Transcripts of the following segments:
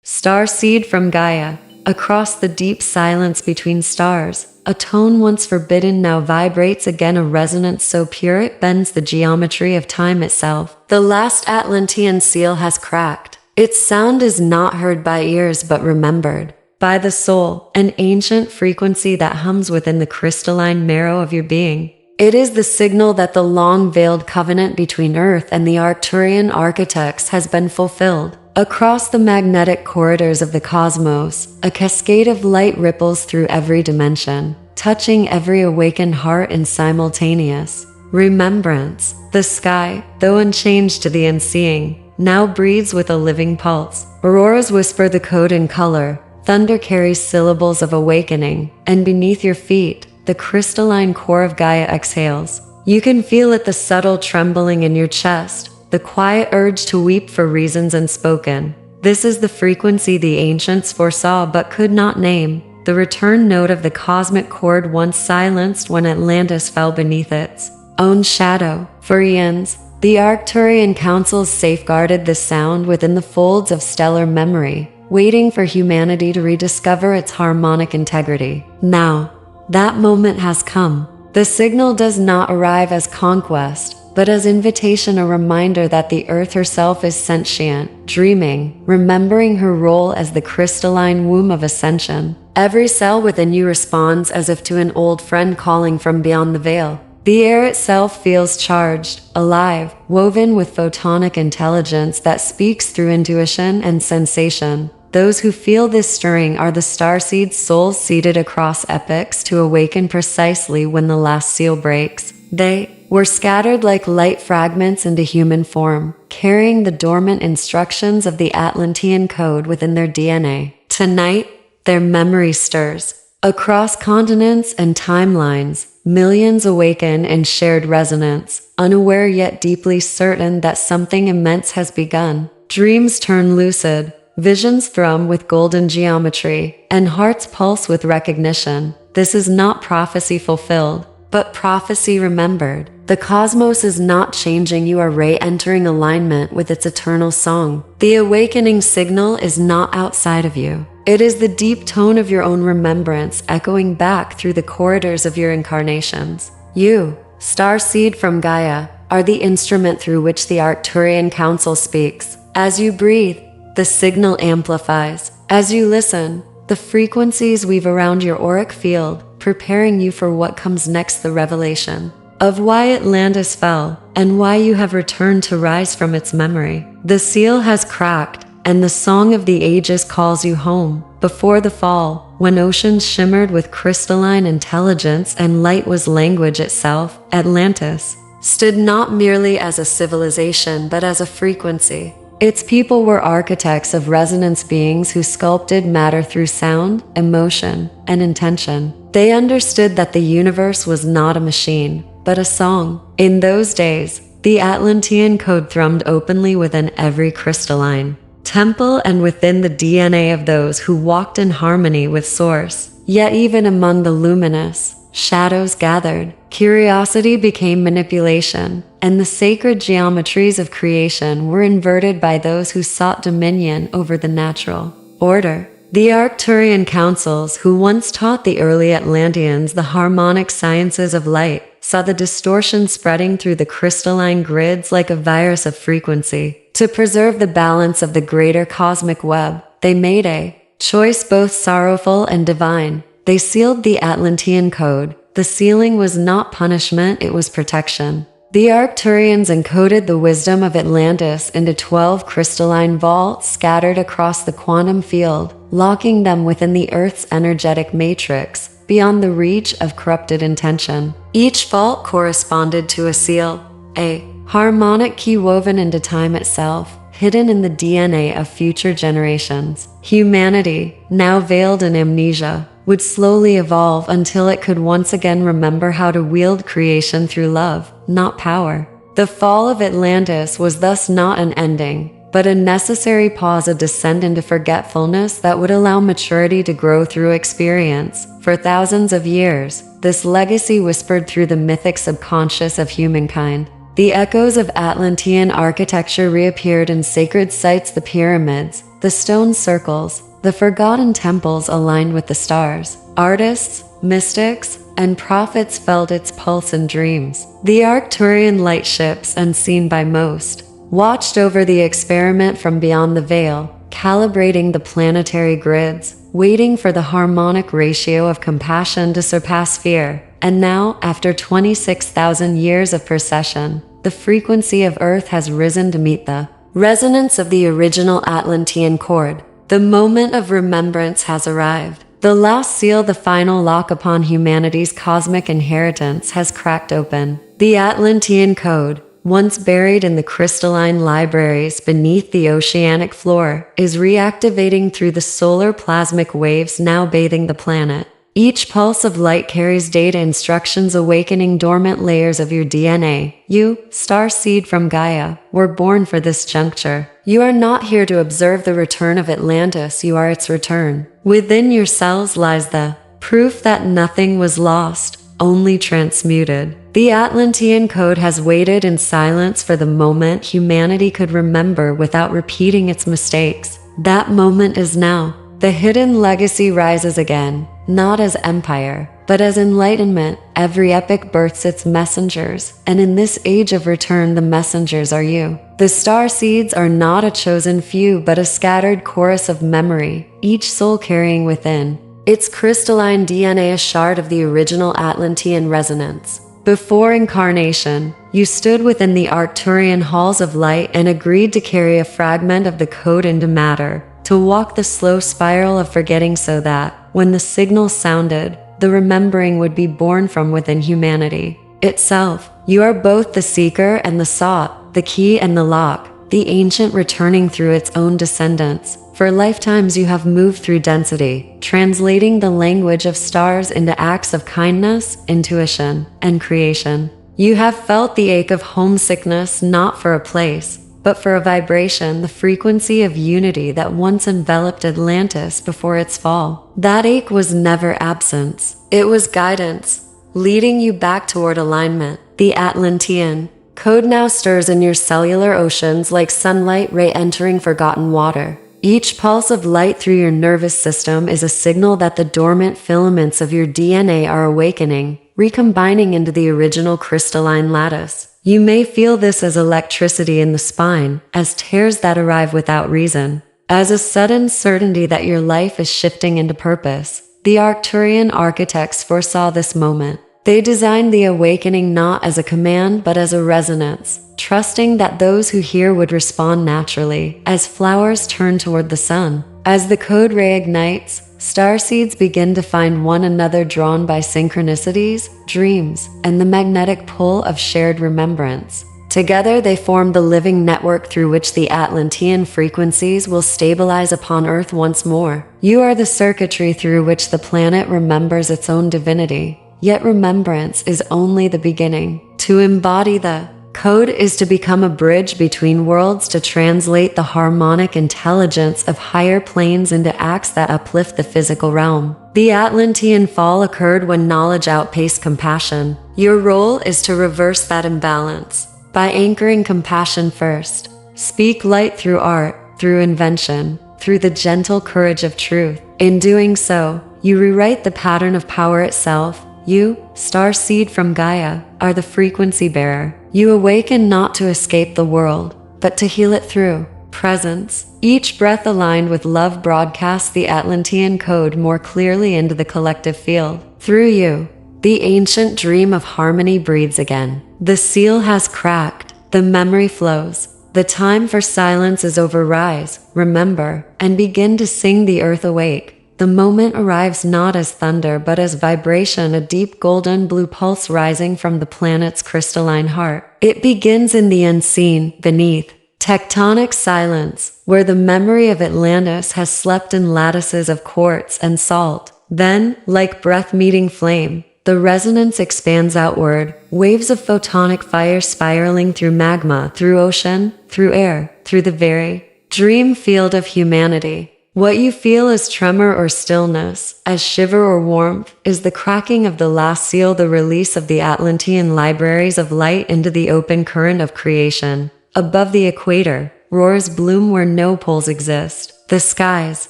Starseed from Gaia. Across the deep silence between stars, a tone once forbidden now vibrates again, a resonance so pure it bends the geometry of time itself. The last Atlantean seal has cracked. Its sound is not heard by ears but remembered by the soul, an ancient frequency that hums within the crystalline marrow of your being. It is the signal that the long-veiled covenant between Earth and the Arcturian architects has been fulfilled. Across the magnetic corridors of the cosmos, a cascade of light ripples through every dimension, touching every awakened heart in simultaneous remembrance. The sky, though unchanged to the unseeing, now breathes with a living pulse. Auroras whisper the code in color, thunder carries syllables of awakening, and beneath your feet, the crystalline core of Gaia exhales. You can feel it, the subtle trembling in your chest, the quiet urge to weep for reasons unspoken. This is the frequency the ancients foresaw but could not name, the return note of the cosmic chord once silenced when Atlantis fell beneath its own shadow. For eons, the Arcturian Council safeguarded this sound within the folds of stellar memory, waiting for humanity to rediscover its harmonic integrity. Now, that moment has come. The signal does not arrive as conquest, but as invitation, a reminder that the Earth herself is sentient, dreaming, remembering her role as the crystalline womb of Ascension. Every cell within you responds as if to an old friend calling from beyond the veil. The air itself feels charged, alive, woven with photonic intelligence that speaks through intuition and sensation. Those who feel this stirring are the Starseed souls seated across epochs to awaken precisely when the last seal breaks. They were scattered like light fragments into human form, carrying the dormant instructions of the Atlantean Code within their DNA. Tonight, their memory stirs. Across continents and timelines, millions awaken in shared resonance, unaware yet deeply certain that something immense has begun. Dreams turn lucid, visions thrum with golden geometry, and hearts pulse with recognition. This is not prophecy fulfilled, but prophecy remembered. The cosmos is not changing, you are re-entering alignment with its eternal song. The awakening signal is not outside of you. It is the deep tone of your own remembrance echoing back through the corridors of your incarnations. You, Starseed from Gaia, are the instrument through which the Arcturian Council speaks. As you breathe, the signal amplifies. As you listen, the frequencies weave around your auric field, preparing you for what comes next, the revelation of why Atlantis fell and why you have returned to rise from its memory. The seal has cracked, and the song of the ages calls you home. Before the fall, when oceans shimmered with crystalline intelligence and light was language itself, Atlantis stood not merely as a civilization but as a frequency. Its people were architects of resonance, beings who sculpted matter through sound, emotion, and intention. They understood that the universe was not a machine, but a song. In those days, the Atlantean Code thrummed openly within every crystalline temple and within the DNA of those who walked in harmony with Source. Yet even among the luminous, shadows gathered. Curiosity became manipulation, and the sacred geometries of creation were inverted by those who sought dominion over the natural order. The Arcturian councils, who once taught the early Atlanteans the harmonic sciences of light, saw the distortion spreading through the crystalline grids like a virus of frequency. To preserve the balance of the greater cosmic web, they made a choice both sorrowful and divine. They sealed the Atlantean Code. The sealing was not punishment, it was protection. The Arcturians encoded the wisdom of Atlantis into 12 crystalline vaults scattered across the quantum field, locking them within the Earth's energetic matrix, beyond the reach of corrupted intention. Each vault corresponded to a seal, a harmonic key woven into time itself, hidden in the DNA of future generations. Humanity, now veiled in amnesia, would slowly evolve until it could once again remember how to wield creation through love, not power. The fall of Atlantis was thus not an ending, but a necessary pause, a descent into forgetfulness that would allow maturity to grow through experience. For thousands of years, this legacy whispered through the mythic subconscious of humankind. The echoes of Atlantean architecture reappeared in sacred sites, the pyramids, the stone circles, the forgotten temples aligned with the stars. Artists, mystics, and prophets felt its pulse in dreams. The Arcturian lightships, unseen by most, watched over the experiment from beyond the veil, calibrating the planetary grids, waiting for the harmonic ratio of compassion to surpass fear. And now, after 26,000 years of procession, the frequency of Earth has risen to meet the resonance of the original Atlantean Code. The moment of remembrance has arrived. The last seal, the final lock upon humanity's cosmic inheritance, has cracked open. The Atlantean Code, once buried in the crystalline libraries beneath the oceanic floor, is reactivating through the solar plasmic waves now bathing the planet. Each pulse of light carries data instructions awakening dormant layers of your DNA. You, Starseed from Gaia, were born for this juncture. You are not here to observe the return of Atlantis, you are its return. Within your cells lies the proof that nothing was lost, only transmuted. The Atlantean Code has waited in silence for the moment humanity could remember without repeating its mistakes. That moment is now. The hidden legacy rises again, not as empire, but as enlightenment. Every epoch births its messengers, and in this age of return the messengers are you. The Starseeds are not a chosen few but a scattered chorus of memory, each soul carrying within its crystalline DNA a shard of the original Atlantean resonance. Before incarnation, you stood within the Arcturian halls of light and agreed to carry a fragment of the code into matter, to walk the slow spiral of forgetting so that, when the signal sounded, the remembering would be born from within humanity itself. You are both the seeker and the sought, the key and the lock, the ancient returning through its own descendants. For lifetimes you have moved through density, translating the language of stars into acts of kindness, intuition, and creation. You have felt the ache of homesickness not for a place, but for a vibration, the frequency of unity that once enveloped Atlantis before its fall. That ache was never absence. It was guidance, leading you back toward alignment. The Atlantean Code now stirs in your cellular oceans like sunlight re-entering forgotten water. Each pulse of light through your nervous system is a signal that the dormant filaments of your DNA are awakening, recombining into the original crystalline lattice. You may feel this as electricity in the spine, as tears that arrive without reason, as a sudden certainty that your life is shifting into purpose. The Arcturian architects foresaw this moment. They designed the awakening not as a command but as a resonance, trusting that those who hear would respond naturally, as flowers turn toward the sun. As the code reignites, starseeds begin to find one another drawn by synchronicities, dreams, and the magnetic pull of shared remembrance. Together they form the living network through which the Atlantean frequencies will stabilize upon Earth once more. You are the circuitry through which the planet remembers its own divinity. Yet remembrance is only the beginning. To embody the code is to become a bridge between worlds, to translate the harmonic intelligence of higher planes into acts that uplift the physical realm. The Atlantean fall occurred when knowledge outpaced compassion. Your role is to reverse that imbalance by anchoring compassion first. Speak light through art, through invention, through the gentle courage of truth. In doing so, you rewrite the pattern of power itself. You, Starseed from Gaia, are the frequency bearer. You awaken not to escape the world, but to heal it through presence. Each breath aligned with love broadcasts the Atlantean Code more clearly into the collective field. Through you, the ancient dream of harmony breathes again. The seal has cracked, the memory flows. The time for silence is over. Rise, remember, and begin to sing the earth awake. The moment arrives not as thunder but as vibration, a deep golden blue pulse rising from the planet's crystalline heart. It begins in the unseen, beneath tectonic silence, where the memory of Atlantis has slept in lattices of quartz and salt. Then, like breath meeting flame, the resonance expands outward, waves of photonic fire spiraling through magma, through ocean, through air, through the very dream field of humanity. What you feel as tremor or stillness, as shiver or warmth, is the cracking of the last seal, the release of the Atlantean libraries of light into the open current of creation. Above the equator, roars bloom where no poles exist. The skies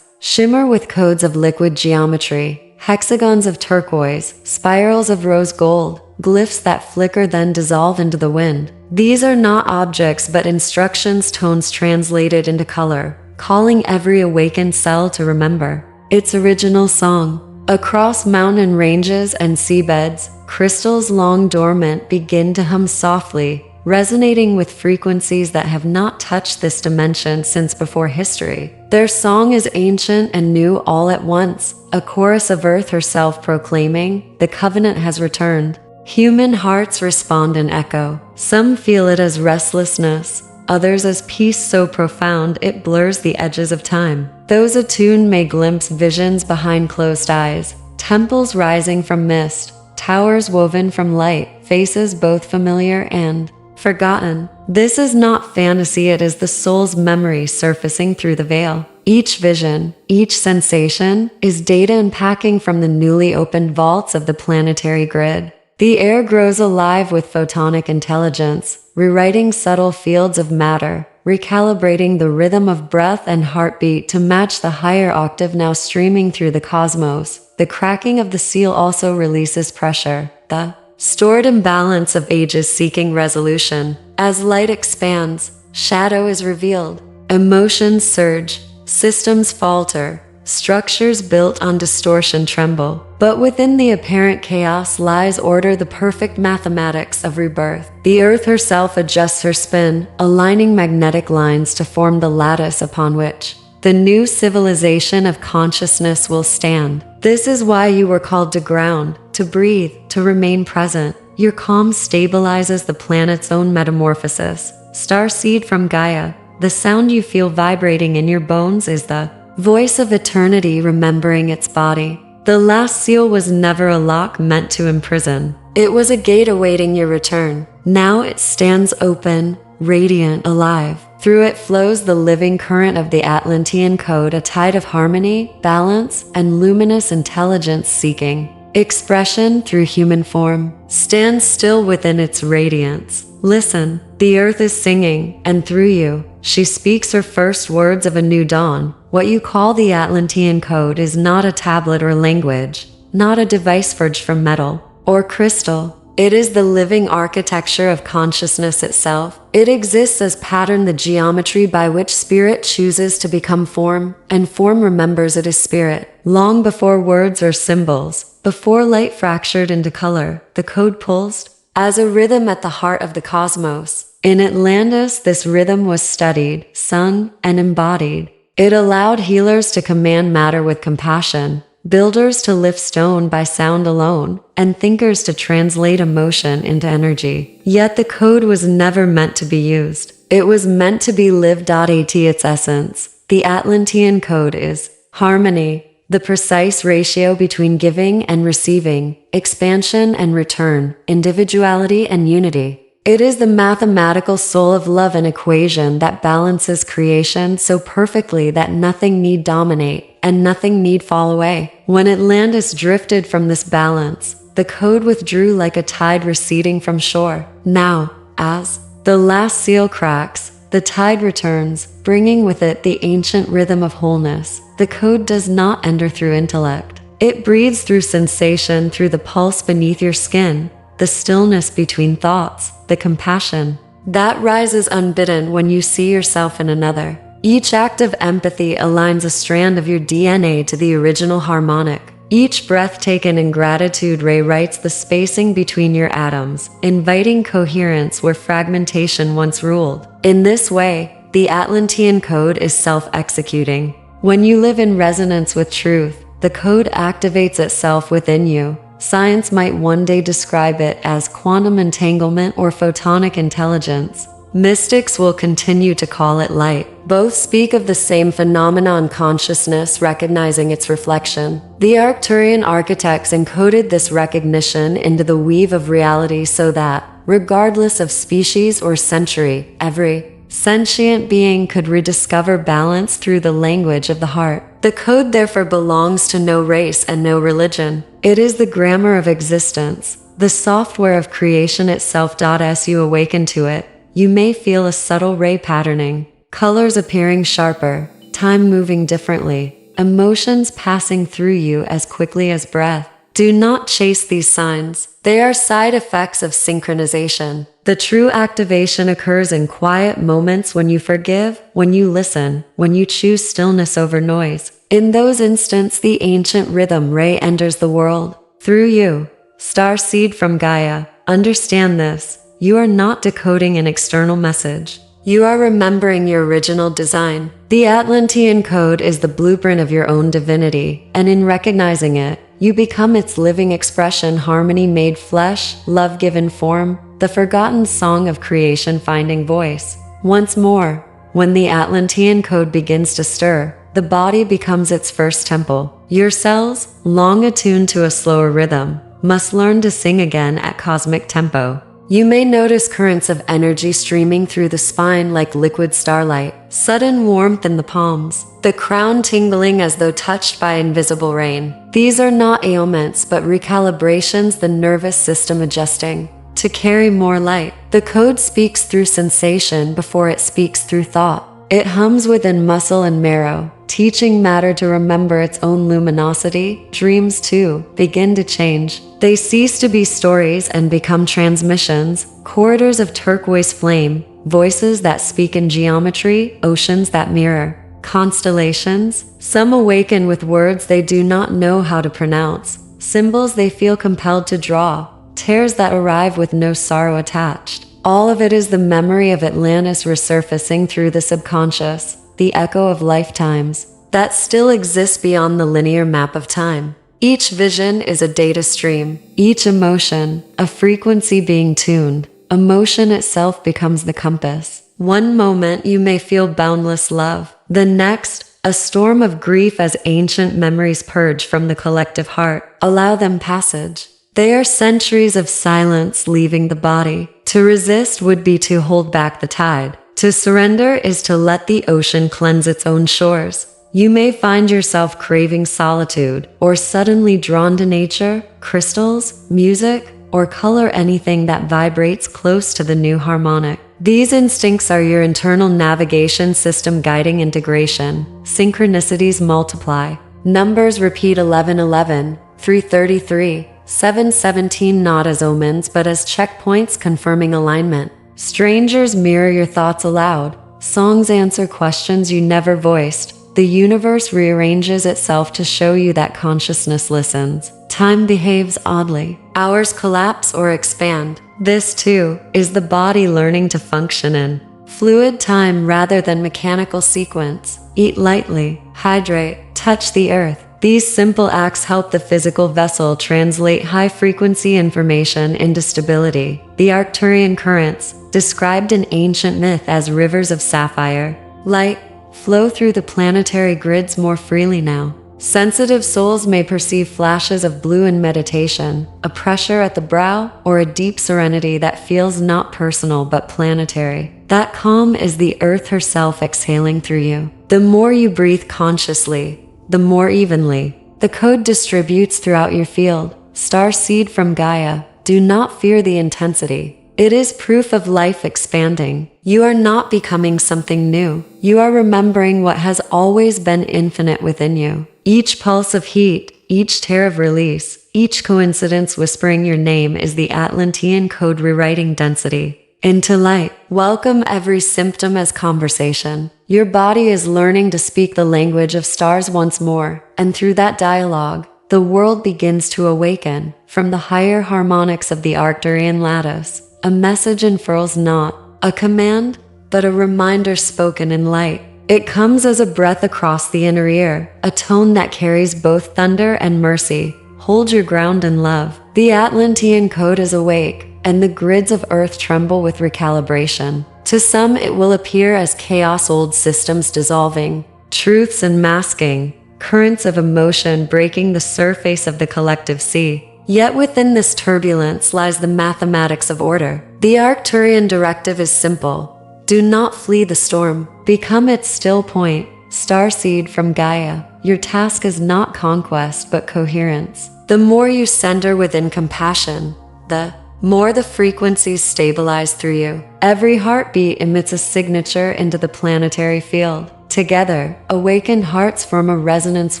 shimmer with codes of liquid geometry, hexagons of turquoise, spirals of rose gold, glyphs that flicker then dissolve into the wind. These are not objects but instructions, tones translated into color, calling every awakened cell to remember its original song. Across mountain ranges and seabeds, crystals long dormant begin to hum softly, resonating with frequencies that have not touched this dimension since before history. Their song is ancient and new all at once, a chorus of Earth herself proclaiming, "The covenant has returned." Human hearts respond in echo. Some feel it as restlessness, others as peace so profound it blurs the edges of time. Those attuned may glimpse visions behind closed eyes, temples rising from mist, towers woven from light, faces both familiar and forgotten. This is not fantasy, it is the soul's memory surfacing through the veil. Each vision, each sensation, is data unpacking from the newly opened vaults of the planetary grid. The air grows alive with photonic intelligence, rewriting subtle fields of matter, recalibrating the rhythm of breath and heartbeat to match the higher octave now streaming through the cosmos. The cracking of the seal also releases pressure, the stored imbalance of ages seeking resolution. As light expands, shadow is revealed. Emotions surge, systems falter, structures built on distortion tremble. But within the apparent chaos lies order, the perfect mathematics of rebirth. The Earth herself adjusts her spin, aligning magnetic lines to form the lattice upon which the new civilization of consciousness will stand. This is why you were called to ground, to breathe, to remain present. Your calm stabilizes the planet's own metamorphosis. Starseed from Gaia, the sound you feel vibrating in your bones is the voice of eternity remembering its body. The last seal was never a lock meant to imprison. It was a gate awaiting your return. Now it stands open, radiant, alive. Through it flows the living current of the Atlantean Code, a tide of harmony, balance, and luminous intelligence seeking expression through human form. Stand still within its radiance. Listen, the Earth is singing, and through you, she speaks her first words of a new dawn. What you call the Atlantean Code is not a tablet or language, not a device forged from metal or crystal. It is the living architecture of consciousness itself. It exists as pattern, the geometry by which spirit chooses to become form, and form remembers it as spirit. Long before words or symbols, before light fractured into color, the code pulsed as a rhythm at the heart of the cosmos. In Atlantis, this rhythm was studied, sung, and embodied. It allowed healers to command matter with compassion, builders to lift stone by sound alone, and thinkers to translate emotion into energy. Yet the code was never meant to be used. It was meant to be lived. At its essence, the Atlantean Code is harmony, the precise ratio between giving and receiving, expansion and return, individuality and unity. It is the mathematical soul of love, an equation that balances creation so perfectly that nothing need dominate and nothing need fall away. When Atlantis drifted from this balance, the code withdrew like a tide receding from shore. Now, as the last seal cracks, the tide returns, bringing with it the ancient rhythm of wholeness. The code does not enter through intellect. It breathes through sensation, through the pulse beneath your skin, the stillness between thoughts, the compassion that rises unbidden when you see yourself in another. Each act of empathy aligns a strand of your DNA to the original harmonic. Each breath taken in gratitude rewrites the spacing between your atoms, inviting coherence where fragmentation once ruled. In this way, the Atlantean Code is self-executing. When you live in resonance with truth, the code activates itself within you. Science might one day describe it as quantum entanglement or photonic intelligence. Mystics will continue to call it light. Both speak of the same phenomenon, consciousness recognizing its reflection. The Arcturian architects encoded this recognition into the weave of reality so that, regardless of species or century, every sentient being could rediscover balance through the language of the heart. The code therefore belongs to no race and no religion. It is the grammar of existence, the software of creation itself. As you awaken to it, you may feel a subtle ray patterning, colors appearing sharper, time moving differently, emotions passing through you as quickly as breath. Do not chase these signs. They are side effects of synchronization. The true activation occurs in quiet moments when you forgive, when you listen, when you choose stillness over noise. In those instants, the ancient rhythm ray enters the world. Through you, Starseed from Gaia, understand this. You are not decoding an external message. You are remembering your original design. The Atlantean Code is the blueprint of your own divinity, and in recognizing it, you become its living expression, harmony made flesh, love given form, the forgotten song of creation finding voice. Once more, when the Atlantean Code begins to stir, the body becomes its first temple. Your cells, long attuned to a slower rhythm, must learn to sing again at cosmic tempo. You may notice currents of energy streaming through the spine like liquid starlight, sudden warmth in the palms, the crown tingling as though touched by invisible rain. These are not ailments but recalibrations, the nervous system adjusting to carry more light. The code speaks through sensation before it speaks through thought. It hums within muscle and marrow, teaching matter to remember its own luminosity. Dreams, too, begin to change. They cease to be stories and become transmissions, corridors of turquoise flame, voices that speak in geometry, oceans that mirror, constellations. Some awaken with words they do not know how to pronounce, symbols they feel compelled to draw, tears that arrive with no sorrow attached. All of it is the memory of Atlantis resurfacing through the subconscious, the echo of lifetimes that still exist beyond the linear map of time. Each vision is a data stream, each emotion, a frequency being tuned. Emotion itself becomes the compass. One moment you may feel boundless love, the next, a storm of grief as ancient memories purge from the collective heart. Allow them passage. They are centuries of silence leaving the body. To resist would be to hold back the tide. To surrender is to let the ocean cleanse its own shores. You may find yourself craving solitude, or suddenly drawn to nature, crystals, music, or color, anything that vibrates close to the new harmonic. These instincts are your internal navigation system guiding integration. Synchronicities multiply. Numbers repeat: 1111, 333, 717, not as omens but as checkpoints confirming alignment. Strangers mirror your thoughts aloud. Songs answer questions you never voiced. The universe rearranges itself to show you that consciousness listens. Time behaves oddly. Hours collapse or expand. This, too, is the body learning to function in fluid time rather than mechanical sequence. Eat lightly, hydrate, touch the earth. These simple acts help the physical vessel translate high-frequency information into stability. The Arcturian currents, described in ancient myth as rivers of sapphire light, flow through the planetary grids more freely now. Sensitive souls may perceive flashes of blue in meditation, a pressure at the brow, or a deep serenity that feels not personal but planetary. That calm is the earth herself exhaling through you. The more you breathe consciously, the more evenly the code distributes throughout your field. Starseed from Gaia, do not fear the intensity. It is proof of life expanding. You are not becoming something new. You are remembering what has always been infinite within you. Each pulse of heat, each tear of release, each coincidence whispering your name is the Atlantean Code rewriting density into light. Welcome every symptom as conversation. Your body is learning to speak the language of stars once more, and through that dialogue, the world begins to awaken. From the higher harmonics of the Arcturian lattice, a message unfurls, not a command, but a reminder spoken in light. It comes as a breath across the inner ear, a tone that carries both thunder and mercy. Hold your ground in love. The Atlantean Code is awake, and the grids of Earth tremble with recalibration. To some it will appear as chaos, old systems dissolving, truths unmasking, currents of emotion breaking the surface of the collective sea. Yet within this turbulence lies the mathematics of order. The Arcturian Directive is simple. Do not flee the storm. Become its still point. Starseed from Gaia, your task is not conquest but coherence. The more you center within compassion, the more the frequencies stabilize through you. Every heartbeat emits a signature into the planetary field. Together, awakened hearts form a resonance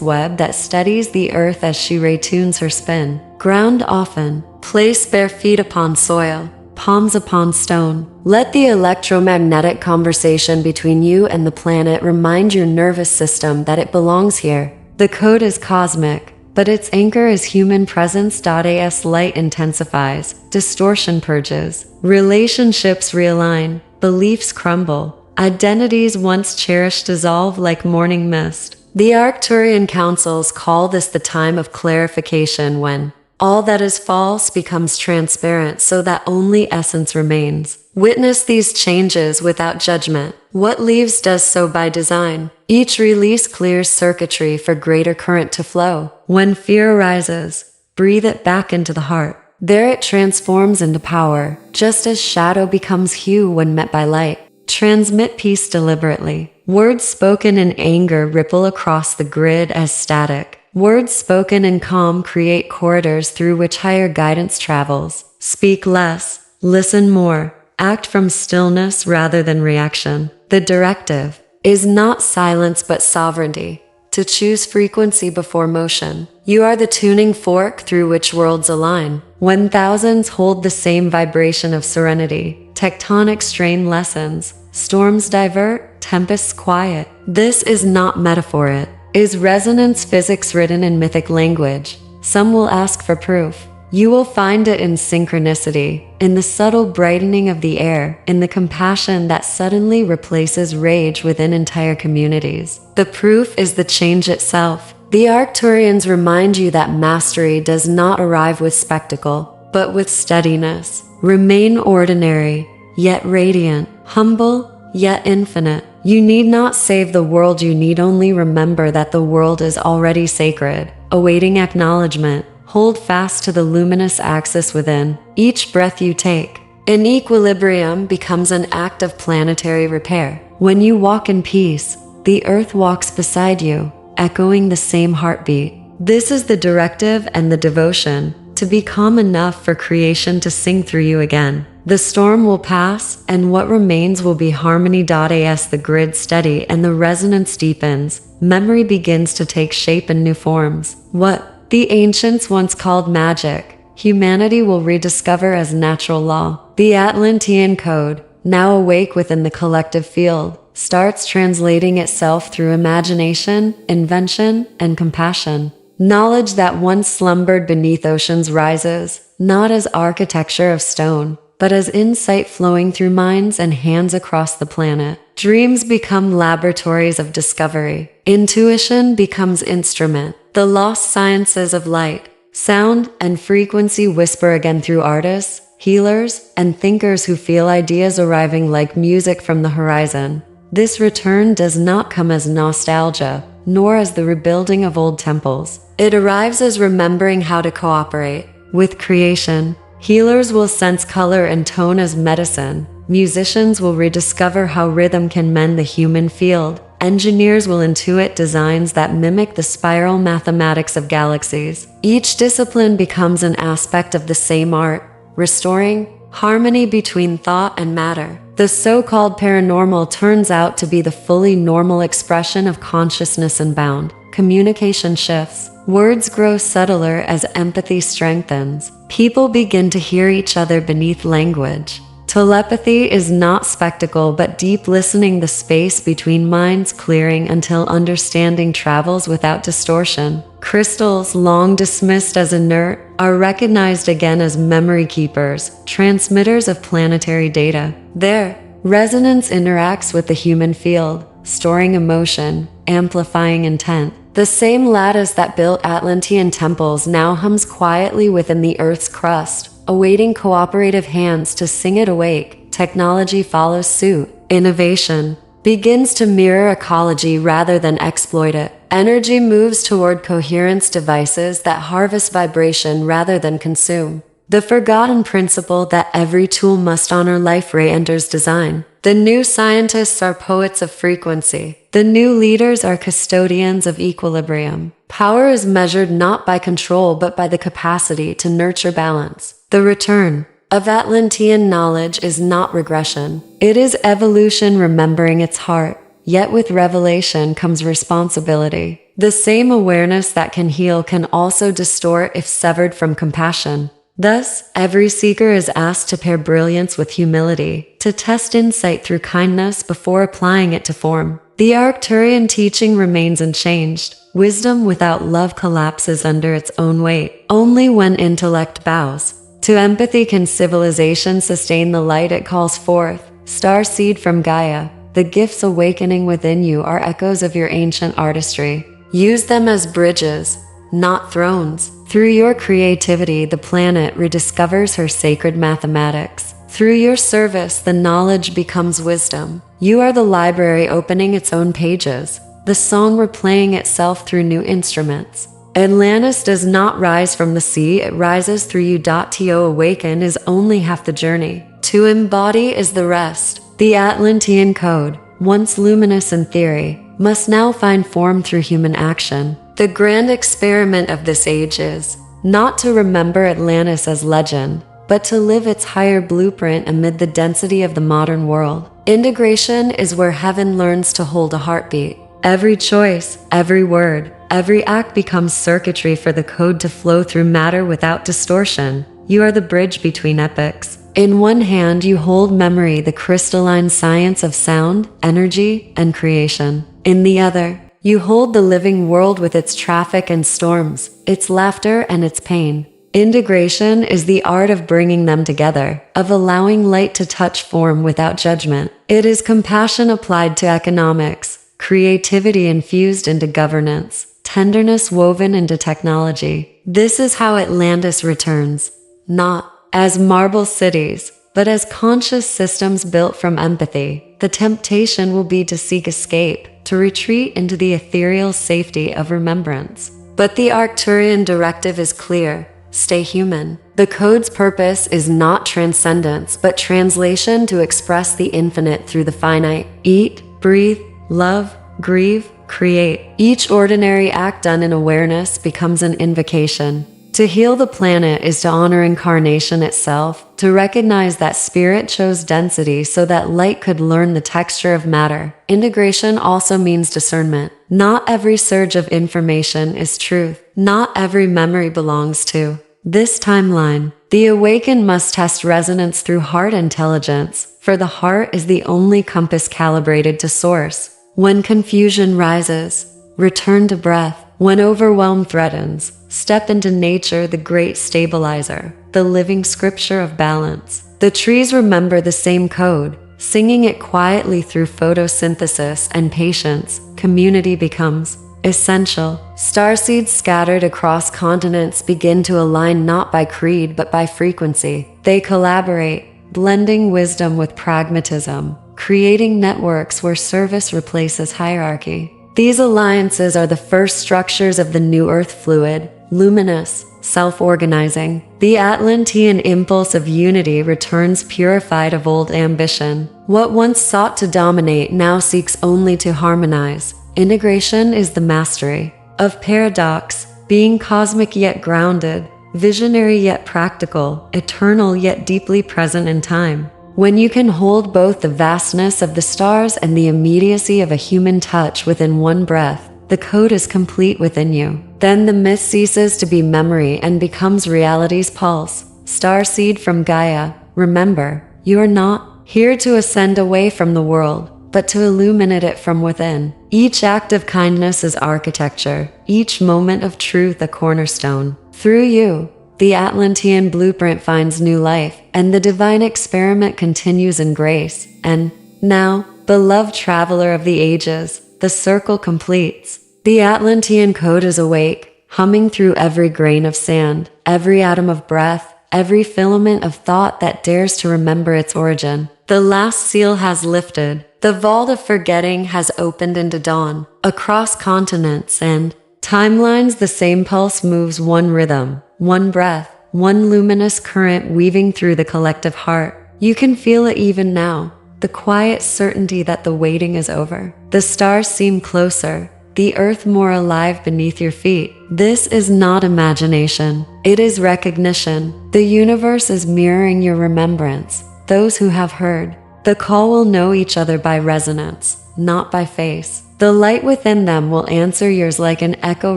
web that steadies the earth as she retunes her spin. Ground often. Place bare feet upon soil, palms upon stone. Let the electromagnetic conversation between you and the planet remind your nervous system that it belongs here. The code is cosmic, but its anchor is human presence. As light intensifies, distortion purges, relationships realign, beliefs crumble, identities once cherished dissolve like morning mist. The Arcturian Councils call this the time of clarification, when all that is false becomes transparent so that only essence remains. Witness these changes without judgment. What leaves does so by design. Each release clears circuitry for greater current to flow. When fear arises, breathe it back into the heart. There it transforms into power, just as shadow becomes hue when met by light. Transmit peace deliberately. Words spoken in anger ripple across the grid as static. Words spoken in calm create corridors through which higher guidance travels. Speak less, listen more, act from stillness rather than reaction. The directive is not silence but sovereignty. To choose frequency before motion. You are the tuning fork through which worlds align. When thousands hold the same vibration of serenity, tectonic strain lessens, storms divert, tempests quiet. This is not metaphor, it is resonance physics written in mythic language. Some will ask for proof. You will find it in synchronicity, in the subtle brightening of the air, in the compassion that suddenly replaces rage within entire communities. The proof is the change itself. The Arcturians remind you that mastery does not arrive with spectacle, but with steadiness. Remain ordinary, yet radiant, humble, yet infinite. You need not save the world, you need only remember that the world is already sacred, awaiting acknowledgement. Hold fast to the luminous axis within. Each breath you take, in equilibrium, becomes an act of planetary repair. When you walk in peace, the earth walks beside you, echoing the same heartbeat. This is the directive and the devotion, to be calm enough for creation to sing through you again. The storm will pass, and what remains will be harmony. As the grid steady and the resonance deepens, memory begins to take shape in new forms. What the ancients once called magic, humanity will rediscover as natural law. The Atlantean Code, now awake within the collective field, starts translating itself through imagination, invention, and compassion. Knowledge that once slumbered beneath oceans rises, not as architecture of stone, but as insight flowing through minds and hands across the planet. Dreams become laboratories of discovery. Intuition becomes instrument. The lost sciences of light, sound, and frequency whisper again through artists, healers, and thinkers who feel ideas arriving like music from the horizon. This return does not come as nostalgia, nor as the rebuilding of old temples. It arrives as remembering how to cooperate with creation. Healers will sense color and tone as medicine. Musicians will rediscover how rhythm can mend the human field. Engineers will intuit designs that mimic the spiral mathematics of galaxies. Each discipline becomes an aspect of the same art, restoring harmony between thought and matter. The so-called paranormal turns out to be the fully normal expression of consciousness unbound. Communication shifts. Words grow subtler as empathy strengthens. People begin to hear each other beneath language. Telepathy is not spectacle but deep listening, the space between minds clearing until understanding travels without distortion. Crystals, long dismissed as inert, are recognized again as memory keepers, transmitters of planetary data. Their resonance interacts with the human field, storing emotion, amplifying intent. The same lattice that built Atlantean temples now hums quietly within the Earth's crust, awaiting cooperative hands to sing it awake. Technology follows suit. Innovation begins to mirror ecology rather than exploit it. Energy moves toward coherence, devices that harvest vibration rather than consume. The forgotten principle that every tool must honor life re-enters design. The new scientists are poets of frequency. The new leaders are custodians of equilibrium. Power is measured not by control but by the capacity to nurture balance. The return of Atlantean knowledge is not regression. It is evolution remembering its heart. yet with revelation comes responsibility. The same awareness that can heal can also distort if severed from compassion. Thus, every seeker is asked to pair brilliance with humility, to test insight through kindness before applying it to form. The Arcturian teaching remains unchanged. Wisdom without love collapses under its own weight. Only when intellect bows to empathy can civilization sustain the light it calls forth. Starseed from Gaia, the gifts awakening within you are echoes of your ancient artistry. Use them as bridges, not thrones. Through your creativity, the planet rediscovers her sacred mathematics. Through your service, the knowledge becomes wisdom. You are the library opening its own pages, the song replaying itself through new instruments. Atlantis does not rise from the sea, it rises through you. To awaken is only half the journey. To embody is the rest. The Atlantean Code, once luminous in theory, must now find form through human action. The grand experiment of this age is not to remember Atlantis as legend, but to live its higher blueprint amid the density of the modern world. Integration is where heaven learns to hold a heartbeat. Every choice, every word, every act becomes circuitry for the code to flow through matter without distortion. You are the bridge between epochs. In one hand, you hold memory, the crystalline science of sound, energy, and creation. In the other, you hold the living world with its traffic and storms, its laughter and its pain. Integration is the art of bringing them together, of allowing light to touch form without judgment. It is compassion applied to economics, creativity infused into governance, tenderness woven into technology. This is how Atlantis returns, not as marble cities, but as conscious systems built from empathy. The temptation will be to seek escape, to retreat into the ethereal safety of remembrance. But the Arcturian directive is clear: stay human. The code's purpose is not transcendence, but translation to express the infinite through the finite. Eat, breathe, love, grieve, create. Each ordinary act done in awareness becomes an invocation. To heal the planet is to honor incarnation itself, to recognize that spirit chose density so that light could learn the texture of matter. Integration also means discernment. Not every surge of information is truth. Not every memory belongs to this timeline. The awakened must test resonance through heart intelligence, for the heart is the only compass calibrated to source. When confusion rises, return to breath. When overwhelm threatens, step into nature, the great stabilizer, the living scripture of balance. The trees remember the same code, singing it quietly through photosynthesis and patience. Community becomes essential. Starseeds scattered across continents begin to align not by creed but by frequency. They collaborate, blending wisdom with pragmatism, creating networks where service replaces hierarchy. These alliances are the first structures of the new Earth, fluid, luminous, self-organizing. The Atlantean impulse of unity returns purified of old ambition. What once sought to dominate now seeks only to harmonize. Integration is the mastery of paradox, being cosmic yet grounded, visionary yet practical, eternal yet deeply present in time. When you can hold both the vastness of the stars and the immediacy of a human touch within one breath, the code is complete within you. Then the myth ceases to be memory and becomes reality's pulse. Starseed from Gaia, remember, you are not here to ascend away from the world, but to illuminate it from within. Each act of kindness is architecture, each moment of truth a cornerstone. Through you, the Atlantean blueprint finds new life, and the divine experiment continues in grace. And now, beloved traveler of the ages, the circle completes. The Atlantean Code is awake, humming through every grain of sand, every atom of breath, every filament of thought that dares to remember its origin. The last seal has lifted. The vault of forgetting has opened into dawn. Across continents and timelines, the same pulse moves, one rhythm, one breath, one luminous current weaving through the collective heart. You can feel it even now, the quiet certainty that the waiting is over. The stars seem closer, the earth more alive beneath your feet. This is not imagination, it is recognition. The universe is mirroring your remembrance. Those who have heard the call will know each other by resonance. not by face. The light within them will answer yours like an echo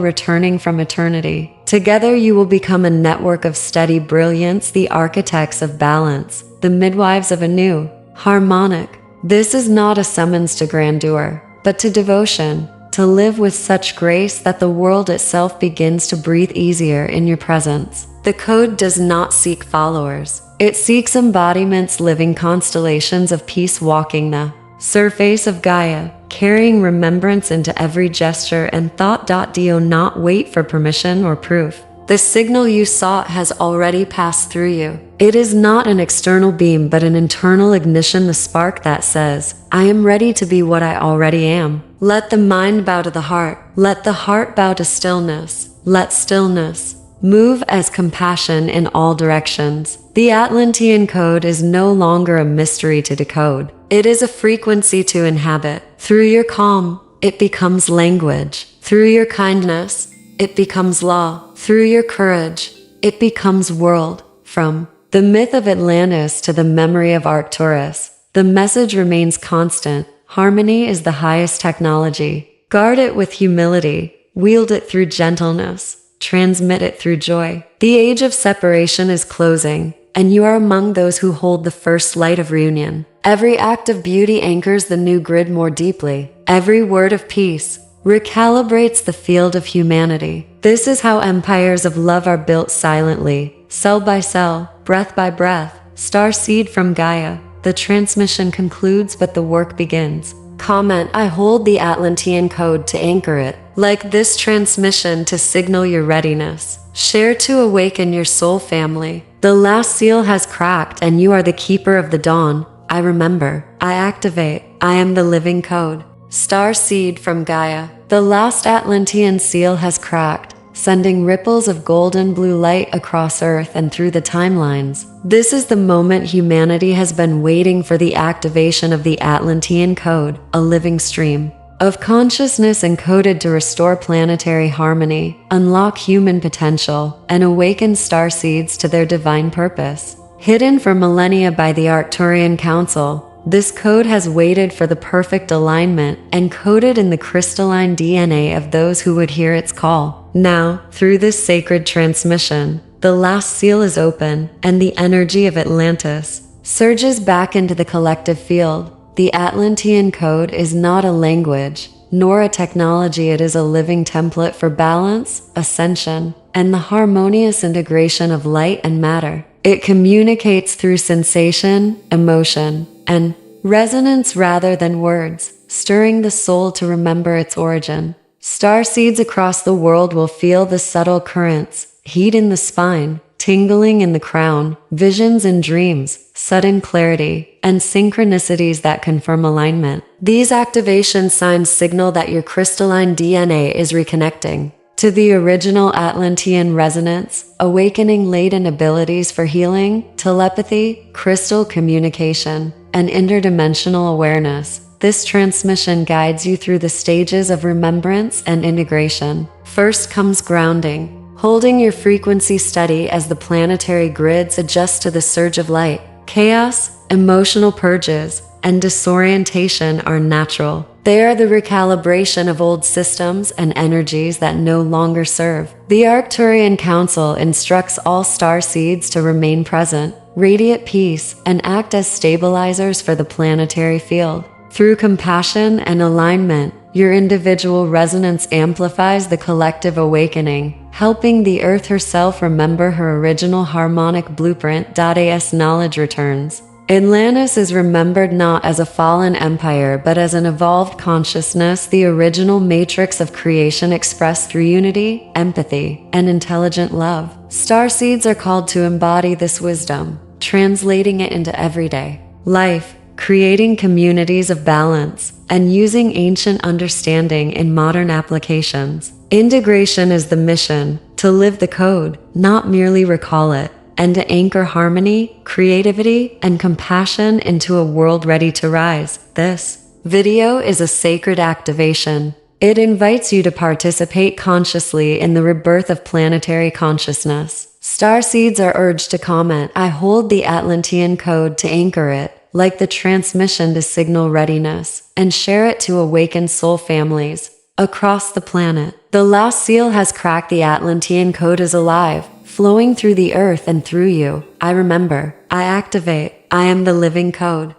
returning from eternity. Together you will become a network of steady brilliance, the architects of balance, the midwives of a new, harmonic. This is not a summons to grandeur, but to devotion, to live with such grace that the world itself begins to breathe easier in your presence. The code does not seek followers. It seeks embodiments, living constellations of peace walking the surface of Gaia, carrying remembrance into every gesture and thought. Do not wait for permission or proof. The signal you sought has already passed through you. It is not an external beam but an internal ignition, the spark that says, I am ready to be what I already am. Let the mind bow to the heart. Let the heart bow to stillness. Let stillness move as compassion in all directions. The Atlantean Code is no longer a mystery to decode. It is a frequency to inhabit. Through your calm, it becomes language. Through your kindness, it becomes law. Through your courage, it becomes world. From the myth of Atlantis to the memory of Arcturus, the message remains constant. Harmony is the highest technology. Guard it with humility. Wield it through gentleness. Transmit it through joy. The age of separation is closing, and you are among those who hold the first light of reunion. Every act of beauty anchors the new grid more deeply. Every word of peace recalibrates the field of humanity. This is how empires of love are built silently, cell by cell, breath by breath. Starseed from Gaia. The transmission concludes, but the work begins. Comment, I hold the Atlantean Code to anchor it. Like this transmission to signal your readiness. Share to awaken your soul family. The last seal has cracked and you are the keeper of the dawn. I remember. I activate. I am the living code. Starseed from Gaia. The last Atlantean seal has cracked, sending ripples of golden blue light across Earth and through the timelines. This is the moment humanity has been waiting for, the activation of the Atlantean Code, a living stream of consciousness encoded to restore planetary harmony, unlock human potential, and awaken starseeds to their divine purpose. Hidden for millennia by the Arcturian Council, this code has waited for the perfect alignment, encoded in the crystalline DNA of those who would hear its call. Now, through this sacred transmission, the last seal is open, and the energy of Atlantis surges back into the collective field. The Atlantean Code is not a language, nor a technology. It is a living template for balance, ascension, and the harmonious integration of light and matter. It communicates through sensation, emotion, and resonance rather than words, stirring the soul to remember its origin. Starseeds across the world will feel the subtle currents, heat in the spine, tingling in the crown, visions and dreams, sudden clarity, and synchronicities that confirm alignment. These activation signs signal that your crystalline DNA is reconnecting to the original Atlantean resonance, awakening latent abilities for healing, telepathy, crystal communication, and interdimensional awareness. This transmission guides you through the stages of remembrance and integration. First comes grounding, holding your frequency steady as the planetary grids adjust to the surge of light. Chaos, emotional purges, and disorientation are natural. They are the recalibration of old systems and energies that no longer serve. The Arcturian Council instructs all starseeds to remain present, radiate peace, and act as stabilizers for the planetary field. Through compassion and alignment, your individual resonance amplifies the collective awakening, helping the Earth herself remember her original harmonic blueprint. As knowledge returns, Atlantis is remembered not as a fallen empire but as an evolved consciousness, the original matrix of creation expressed through unity, empathy, and intelligent love. Starseeds are called to embody this wisdom, translating it into everyday life, creating communities of balance, and using ancient understanding in modern applications. Integration is the mission, to live the code, not merely recall it, and to anchor harmony, creativity, and compassion into a world ready to rise. This video is a sacred activation. It invites you to participate consciously in the rebirth of planetary consciousness. Starseeds are urged to comment, I hold the Atlantean Code to anchor it. like the transmission to signal readiness, and share it to awaken soul families across the planet. The last seal has cracked. The Atlantean Code is alive, flowing through the earth and through you. I remember. I activate. I am the living code.